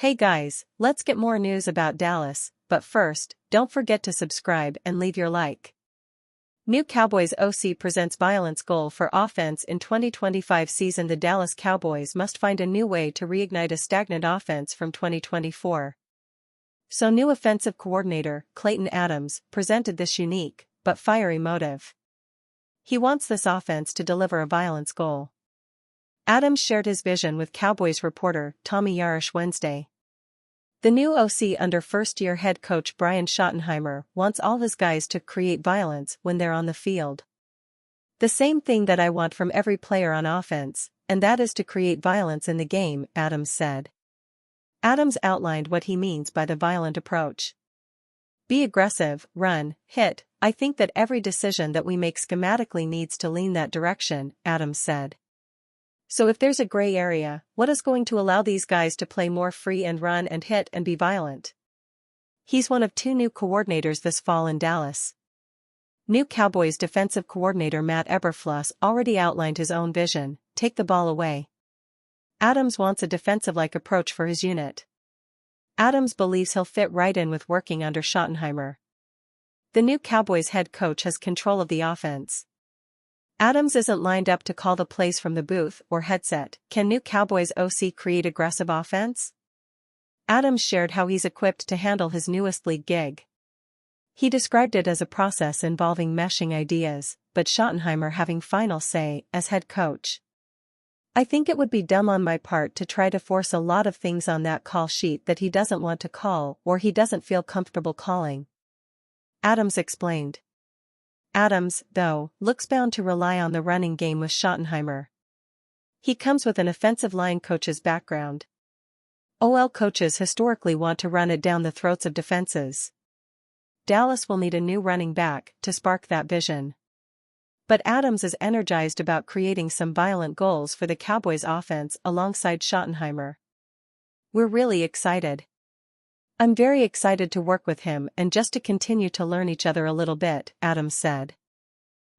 Hey guys, let's get more news about Dallas, but first, don't forget to subscribe and leave your like. New Cowboys OC presents violence goal for offense in 2025 season. The Dallas Cowboys must find a new way to reignite a stagnant offense from 2024. So new offensive coordinator, Clayton Adams, presented this unique, but fiery motive. He wants this offense to deliver a violence goal. Adams shared his vision with Cowboys reporter Tommy Yarish Wednesday. The new OC under first-year head coach Brian Schottenheimer wants all his guys to create violence when they're on the field. The same thing that I want from every player on offense, and that is to create violence in the game, Adams said. Adams outlined what he means by the violent approach. Be aggressive, run, hit. I think that every decision that we make schematically needs to lean that direction, Adams said. So if there's a gray area, what is going to allow these guys to play more free and run and hit and be violent? He's one of two new coordinators this fall in Dallas. New Cowboys defensive coordinator Matt Eberflus already outlined his own vision: take the ball away. Adams wants a defensive-like approach for his unit. Adams believes he'll fit right in with working under Schottenheimer. The new Cowboys head coach has control of the offense. Adams isn't lined up to call the plays from the booth or headset. Can new Cowboys OC create aggressive offense? Adams shared how he's equipped to handle his newest league gig. He described it as a process involving meshing ideas, but Schottenheimer having final say as head coach. I think it would be dumb on my part to try to force a lot of things on that call sheet that he doesn't want to call or he doesn't feel comfortable calling. Adams explained. Adams, though, looks bound to rely on the running game with Schottenheimer. He comes with an offensive line coach's background. OL coaches historically want to run it down the throats of defenses. Dallas will need a new running back to spark that vision. But Adams is energized about creating some violent goals for the Cowboys offense alongside Schottenheimer. We're really excited. I'm very excited to work with him and just to continue to learn each other a little bit, Adams said.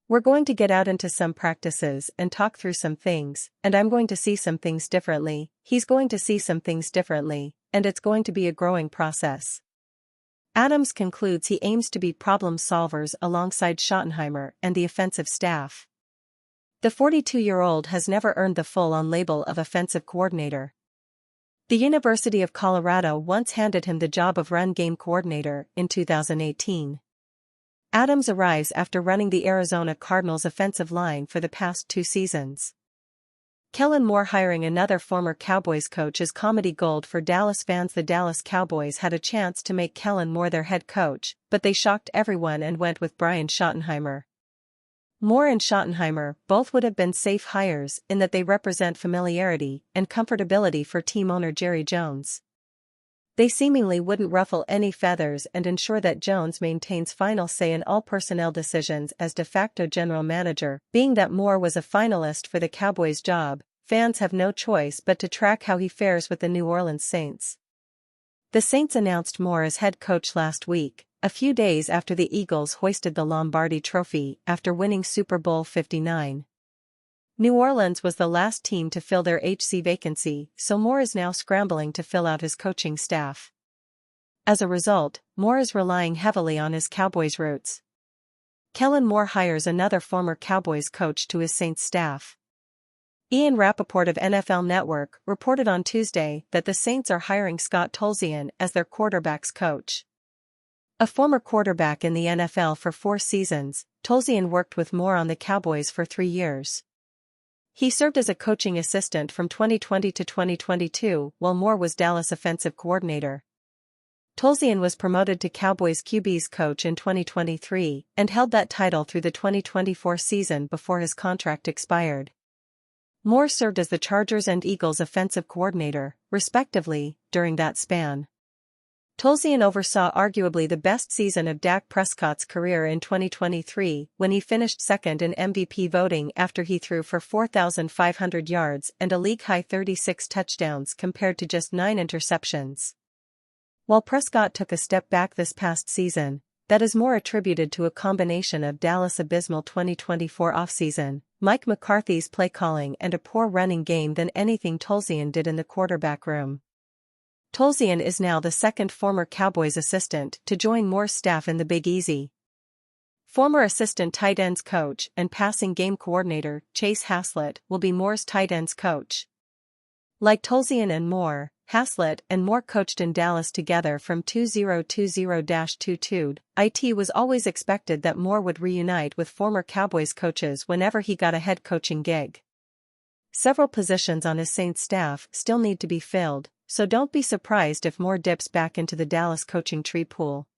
We're going to get out into some practices and talk through some things, and I'm going to see some things differently, he's going to see some things differently, and it's going to be a growing process. Adams concludes he aims to be problem solvers alongside Schottenheimer and the offensive staff. The 42-year-old has never earned the full-on label of offensive coordinator. The University of Colorado once handed him the job of run game coordinator in 2018. Adams arrives after running the Arizona Cardinals' offensive line for the past 2 seasons. Kellen Moore hiring another former Cowboys coach is comedy gold for Dallas fans. The Dallas Cowboys had a chance to make Kellen Moore their head coach, but they shocked everyone and went with Brian Schottenheimer. Moore and Schottenheimer both would have been safe hires in that they represent familiarity and comfortability for team owner Jerry Jones. They seemingly wouldn't ruffle any feathers and ensure that Jones maintains final say in all personnel decisions as de facto general manager. Being that Moore was a finalist for the Cowboys job, fans have no choice but to track how he fares with the New Orleans Saints. The Saints announced Moore as head coach last week, a few days after the Eagles hoisted the Lombardi Trophy after winning Super Bowl 59. New Orleans was the last team to fill their HC vacancy, so Moore is now scrambling to fill out his coaching staff. As a result, Moore is relying heavily on his Cowboys roots. Kellen Moore hires another former Cowboys coach to his Saints staff. Ian Rappaport of NFL Network reported on Tuesday that the Saints are hiring Scott Tolzien as their quarterbacks coach. A former quarterback in the NFL for 4 seasons, Tolzien worked with Moore on the Cowboys for 3 years. He served as a coaching assistant from 2020 to 2022 while Moore was Dallas offensive coordinator. Tolzien was promoted to Cowboys QB's coach in 2023 and held that title through the 2024 season before his contract expired. Moore served as the Chargers and Eagles offensive coordinator, respectively, during that span. Tolzien oversaw arguably the best season of Dak Prescott's career in 2023 when he finished second in MVP voting after he threw for 4,500 yards and a league-high 36 touchdowns compared to just 9 interceptions. While Prescott took a step back this past season, that is more attributed to a combination of Dallas' abysmal 2024 offseason, Mike McCarthy's play calling and a poor running game than anything Tolzien did in the quarterback room. Tolzien is now the second former Cowboys assistant to join Moore's staff in the Big Easy. Former assistant tight ends coach and passing game coordinator Chase Haslett will be Moore's tight ends coach. Like Tolzien and Moore, Haslett and Moore coached in Dallas together from 2020-22. It was always expected that Moore would reunite with former Cowboys coaches whenever he got a head coaching gig. Several positions on his Saints staff still need to be filled, so don't be surprised if Moore dips back into the Dallas coaching tree pool.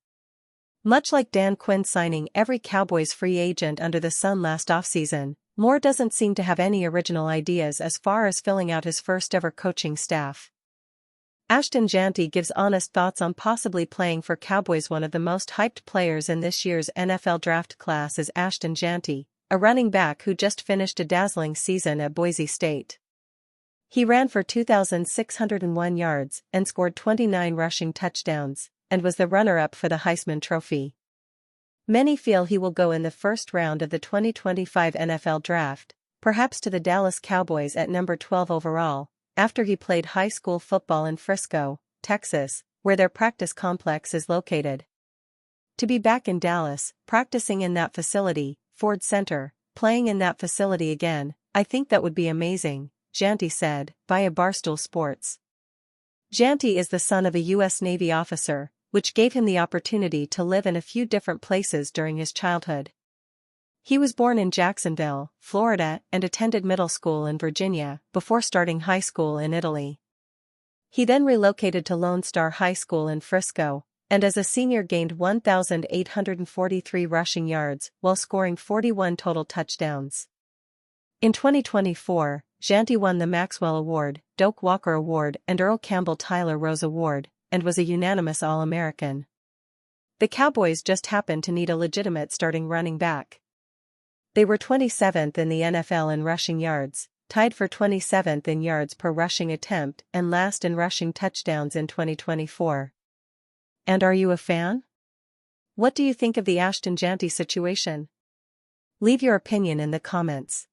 Much like Dan Quinn signing every Cowboys free agent under the sun last offseason, Moore doesn't seem to have any original ideas as far as filling out his first-ever coaching staff. Ashton Jeanty gives honest thoughts on possibly playing for Cowboys. One of the most hyped players in this year's NFL draft class is Ashton Jeanty, a running back who just finished a dazzling season at Boise State. He ran for 2,601 yards and scored 29 rushing touchdowns, and was the runner-up for the Heisman Trophy. Many feel he will go in the first round of the 2025 NFL Draft, perhaps to the Dallas Cowboys at number 12 overall, after he played high school football in Frisco, Texas, where their practice complex is located. To be back in Dallas, practicing in that facility, Ford Center, playing in that facility again, I think that would be amazing, Jeanty said, via Barstool Sports. Jeanty is the son of a U.S. Navy officer, which gave him the opportunity to live in a few different places during his childhood. He was born in Jacksonville, Florida, and attended middle school in Virginia before starting high school in Italy. He then relocated to Lone Star High School in Frisco, and as a senior gained 1,843 rushing yards while scoring 41 total touchdowns. In 2024, Jeanty won the Maxwell Award, Doak Walker Award, and Earl Campbell Tyler Rose Award, and was a unanimous All-American. The Cowboys just happened to need a legitimate starting running back. They were 27th in the NFL in rushing yards, tied for 27th in yards per rushing attempt, and last in rushing touchdowns in 2024. And are you a fan? What do you think of the Ashton Jeanty situation? Leave your opinion in the comments.